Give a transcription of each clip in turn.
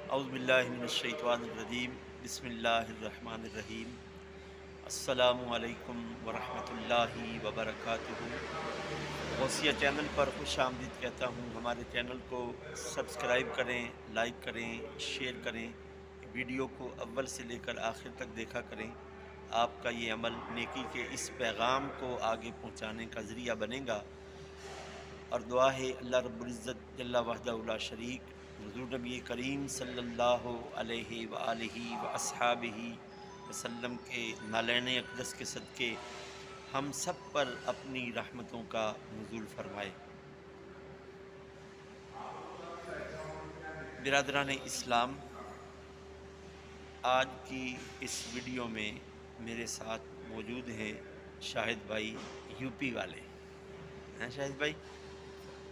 اعوذ باللہ من الشیطان الرجیم بسم اللہ الرحمن الرحیم السلام علیکم ورحمۃ اللہ وبرکاتہ۔ غوثیہ چینل پر خوش آمدید کہتا ہوں۔ ہمارے چینل کو سبسکرائب کریں، لائک کریں، شیئر کریں، ویڈیو کو اول سے لے کر آخر تک دیکھا کریں۔ آپ کا یہ عمل نیکی کے اس پیغام کو آگے پہنچانے کا ذریعہ بنے گا، اور دعا ہے اللہ رب العزت جل وحدہ لا شریک حضور نبی کریم صلی اللہ علیہ وآلہ واصحابہ وسلم کے نالین اقدس کے صدقے ہم سب پر اپنی رحمتوں کا نزول فرمائے۔ برادران اسلام، آج کی اس ویڈیو میں میرے ساتھ موجود ہیں شاہد بھائی یو پی والے ہیں۔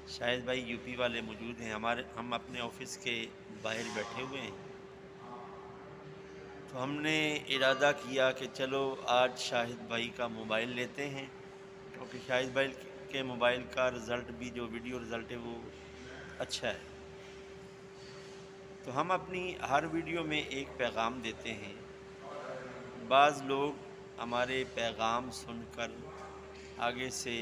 شاہد بھائی یو پی والے موجود ہیں۔ ہم اپنے آفس کے باہر بیٹھے ہوئے ہیں، تو ہم نے ارادہ کیا کہ چلو آج شاہد بھائی کا موبائل لیتے ہیں، کیونکہ شاہد بھائی کے موبائل کا رزلٹ بھی، جو ویڈیو رزلٹ ہے، وہ اچھا ہے۔ تو ہم اپنی ہر ویڈیو میں ایک پیغام دیتے ہیں۔ بعض لوگ ہمارے پیغام سن کر آگے سے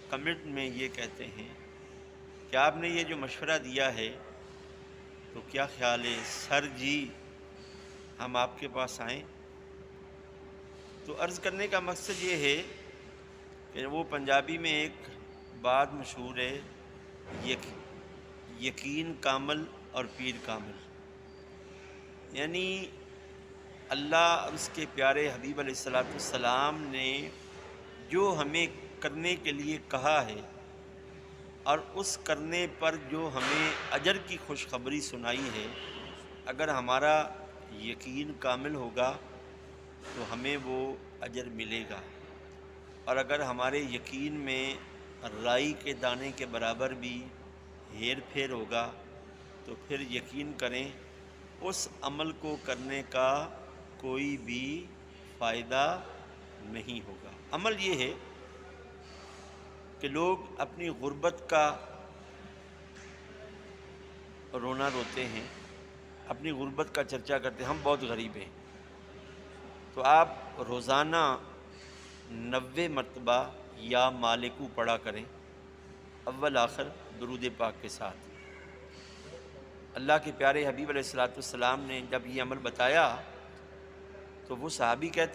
کمنٹ میں یہ کہتے ہیں کہ آپ نے یہ جو مشورہ دیا ہے تو کیا خیال ہے سر جی، ہم آپ کے پاس آئیں؟ تو عرض کرنے کا مقصد یہ ہے کہ وہ پنجابی میں ایک بات مشہور ہے، یقین کامل اور پیر کامل، یعنی اللہ اور اس کے پیارے حبیب علیہ السلام نے جو ہمیں کرنے کے لیے کہا ہے، اور اس کرنے پر جو ہمیں اجر کی خوشخبری سنائی ہے، اگر ہمارا یقین کامل ہوگا تو ہمیں وہ اجر ملے گا، اور اگر ہمارے یقین میں رائی کے دانے کے برابر بھی ہیر پھیر ہوگا تو پھر یقین کریں اس عمل کو کرنے کا کوئی بھی فائدہ نہیں ہوگا۔ عمل یہ ہے کہ لوگ اپنی غربت کا رونا روتے ہیں، اپنی غربت کا چرچا کرتے ہیں، ہم بہت غریب ہیں۔ تو آپ روزانہ 90 مرتبہ یا مالکو پڑھا کریں، اول آخر درود پاک کے ساتھ۔ اللہ کے پیارے حبیب علیہ السلام نے جب یہ عمل بتایا تو وہ صحابی کہتے